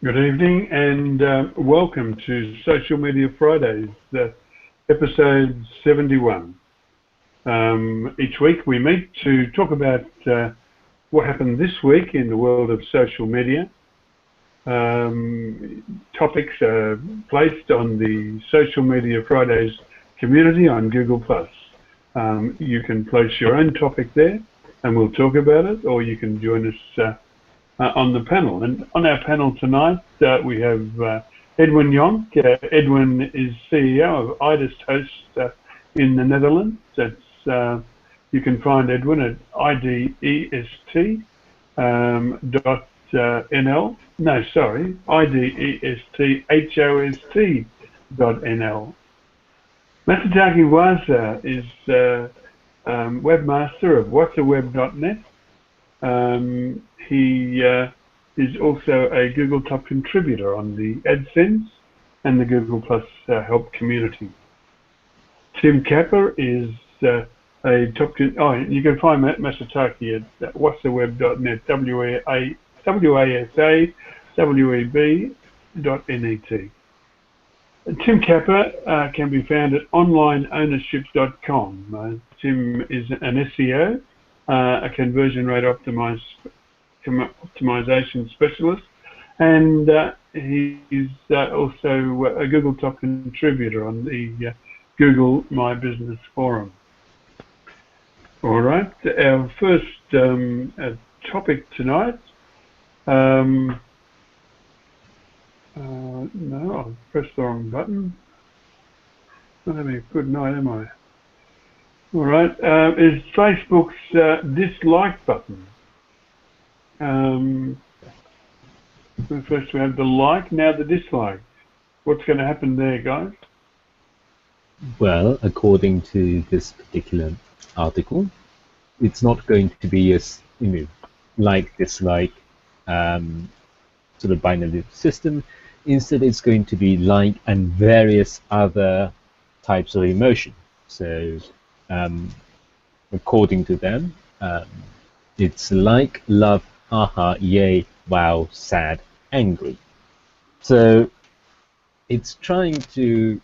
Good evening and welcome to Social Media Fridays, episode 71. Each week we meet to talk about what happened this week in the world of social media. Topics are placed on the Social Media Fridays community on Google+. You can place your own topic there and we'll talk about it, or you can join us on the panel. And on our panel tonight, we have Edwin Jonk. Edwin is CEO of IDEST Host in the Netherlands. That's you can find Edwin at idest .nl. No, sorry, idesthost.nl. Masataki Waza is webmaster of whatsaweb.net. He is also a Google Top contributor on the AdSense and the Google Plus Help community. Tim Capper is a top. You can find Masataki at whatsaweb.net, WASAWEB.net. Tim Capper can be found at onlineownership.com. Tim is an SEO, a conversion rate optimization specialist, and he's also a Google Top contributor on the Google My Business Forum. All right, our first topic tonight. No, I've pressed the wrong button. Not having a good night, am I? All right, is Facebook's dislike button. First we have the like, now the dislike. What's going to happen there, guys? Well, according to this particular article, it's not going to be as like dislike sort of binary system. Instead, it's going to be like and various other types of emotion. So, according to them, it's like, love, haha, yay, wow, sad, angry. So it's trying to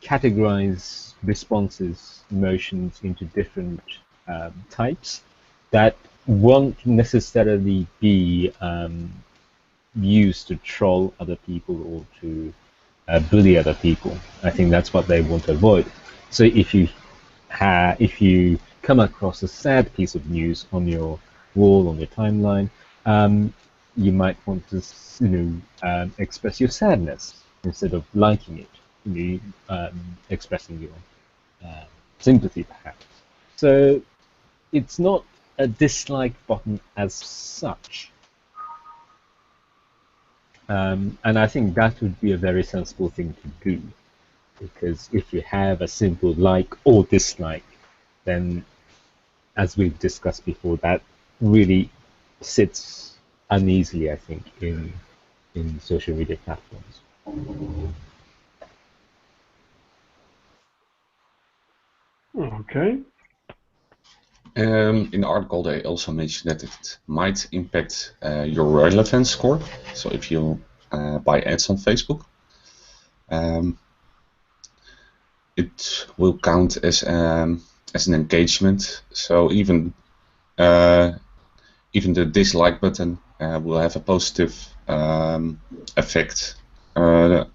categorize responses, emotions into different types that won't necessarily be used to troll other people or to bully other people. I think that's what they want to avoid. So if you come across a sad piece of news on your wall, on your timeline, you might want to express your sadness instead of liking it, expressing your sympathy perhaps. So it's not a dislike button as such. And I think that would be a very sensible thing to do, because if you have a simple like or dislike, then, as we've discussed before, that really sits uneasily, I think, in social media platforms. Okay. In the article, they also mentioned that it might impact your relevance score. So if you buy ads on Facebook, it will count as an engagement. So even the dislike button will have a positive effect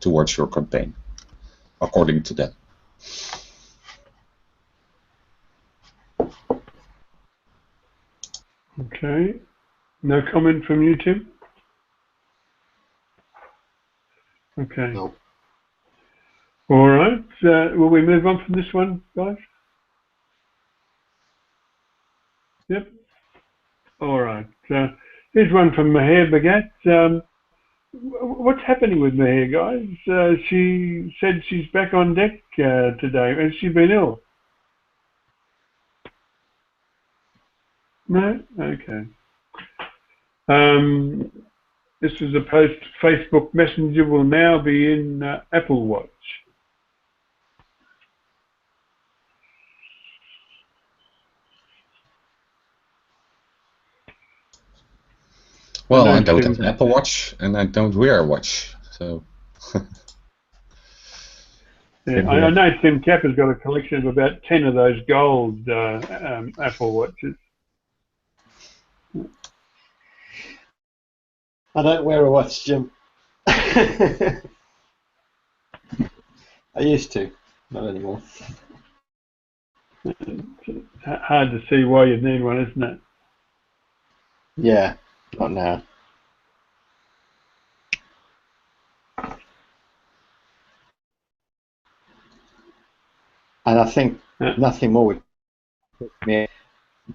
towards your campaign, according to them. Okay. No comment from you, Tim? Okay. No. All right. Will we move on from this one, guys? Yep. All right. Here's one from Meher Bagat. What's happening with Meher, guys? She said she's back on deck today. Has she been ill? No? Okay. This is a post. Facebook Messenger will now be in AppleWatch. Well, I know don't Tim. have an Apple Watch, and I don't wear a watch, so. Yeah, I know Tim Capper's got a collection of about 10 of those gold Apple Watches. I don't wear a watch, Jim. I used to, not anymore. It's hard to see why you'd need one, isn't it? Yeah, not now. And I think nothing more would put me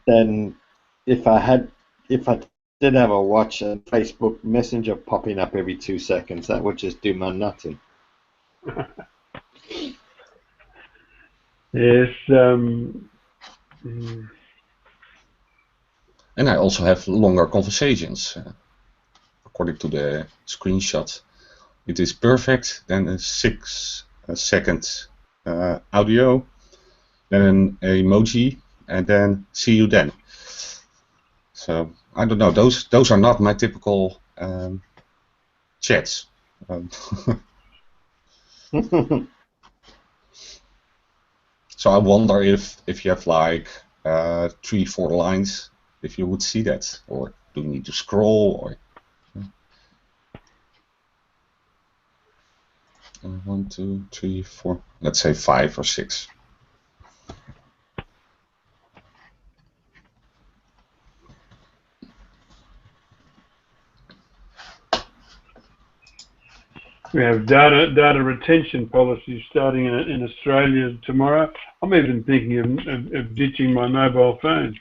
than if I did have a watch and Facebook Messenger popping up every 2 seconds. That would just do my nutting. Yes. And I also have longer conversations. According to the screenshot, it is perfect. Then a 6-second audio, then an emoji, and then see you then. So I don't know. Those are not my typical chats. So I wonder if you have like 3-4 lines, if you would see that, or do you need to scroll, or 1, 2, 3, 4. Let's say 5 or 6. We have data retention policies starting in Australia tomorrow. I'm even thinking of ditching my mobile phone.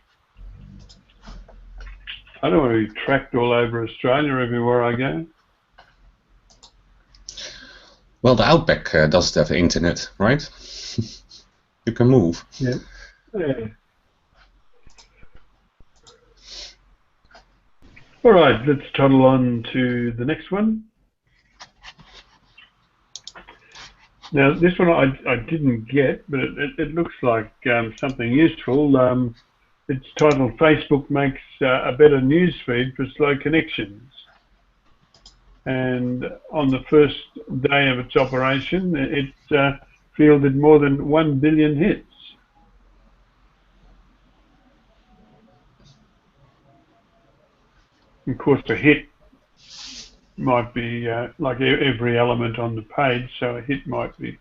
I don't want to be tracked all over Australia everywhere I go. Well, the Outback doesn't have internet, right? You can move. Yeah. Yeah. All right, let's toddle on to the next one. Now, this one I didn't get, but it looks like something useful. It's titled "Facebook makes a better news feed for slow connections." And on the first day of its operation, it fielded more than 1 billion hits. Of course, a hit might be like every element on the page, so a hit might be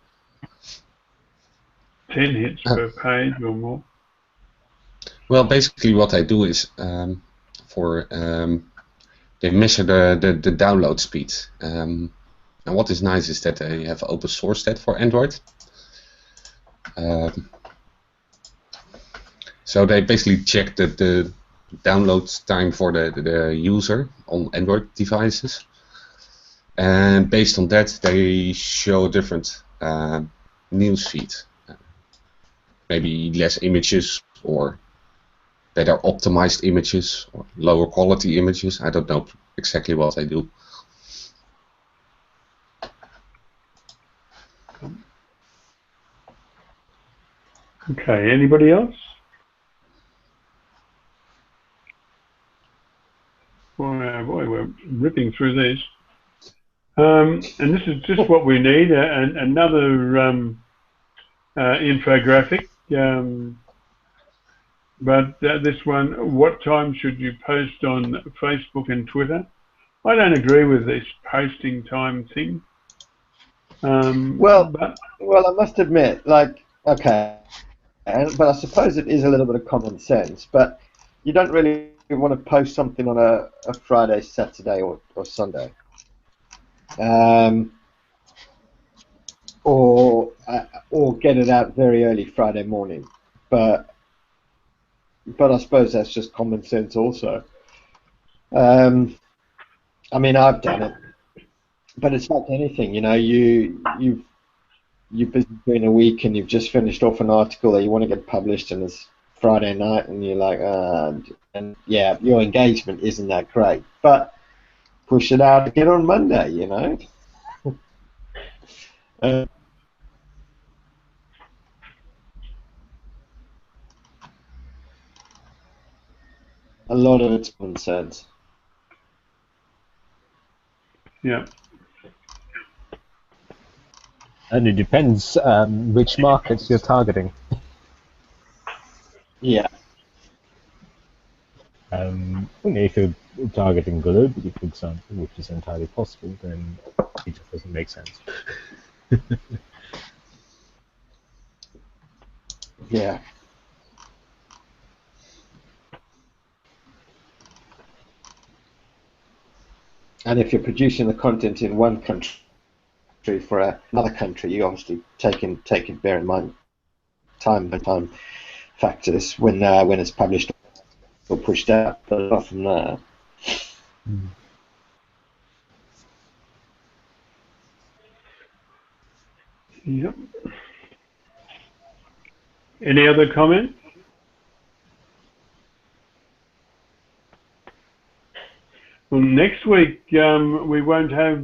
10 hits per page or more. Well, basically what I do is they measure the download speed. And what is nice is that they have open sourced that for Android. So they basically check the download time for the user on Android devices. And based on that, they show different news feed. Maybe less images, or better optimized images, or lower quality images. I don't know exactly what they do. Okay, anybody else? Boy, we're ripping through these. And this is just what we need, another infographic. But this one, what time should you post on Facebook and Twitter? I don't agree with this posting time thing. Well, I must admit, like, okay, but I suppose it is a little bit of common sense, but you don't really want to post something on a Friday, Saturday, or Sunday. Or get it out very early Friday morning, but I suppose that's just common sense also. I mean, I've done it, but it's like anything, you know. You're busy during a week and you've just finished off an article that you want to get published, and it's Friday night, and you're like, and yeah, your engagement isn't that great, but push it out again on Monday, you know. A lot of it's common sense. Yeah. And it depends which markets you're targeting. Yeah. If you're targeting globally, for example, which is entirely possible, then it just doesn't make sense. Yeah. And if you're producing the content in one country for another country, you obviously bear in mind time factors when it's published or pushed out. But apart from that, Yep. Any other comments? Well, next week we won't have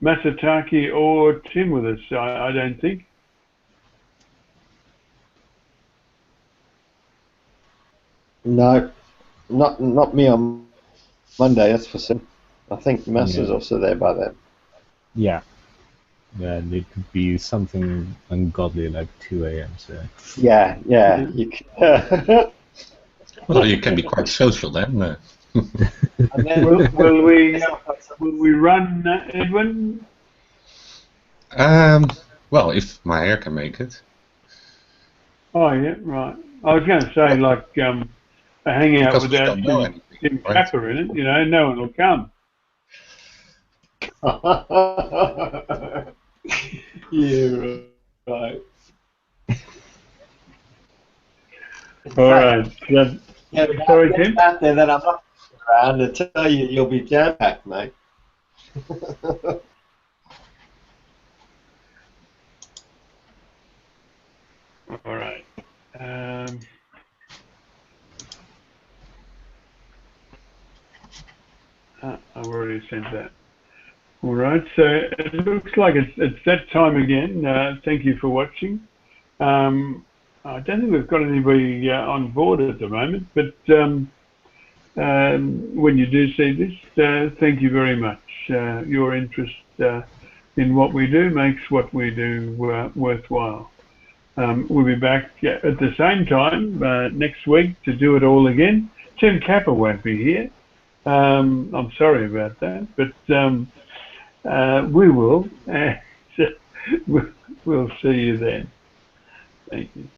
Masataki or Tim with us, I don't think. no, not me on Monday. That's for certain. I think Massa's also there by then. Yeah. And it could be something ungodly like 2 a.m. So. Yeah. You can, Well, you can be quite social then. and then, Will we run Edwin? Well, if my hair can make it. Oh yeah, right. I was going to say like a hangout Because we without don't know anything, Tim right? Capper in it. You know, no one will come. yeah, right. All right. Yeah, Sorry, Tim. out there that I'm not around to tell you you'll be jam-packed, mate. All right. I've already sent that. All right. So it looks like it's that time again. Thank you for watching. I don't think we've got anybody on board at the moment, but when you do see this, thank you very much. Your interest in what we do makes what we do worthwhile. We'll be back at the same time next week to do it all again. Tim Capper won't be here. I'm sorry about that, but we will. We'll see you then. Thank you.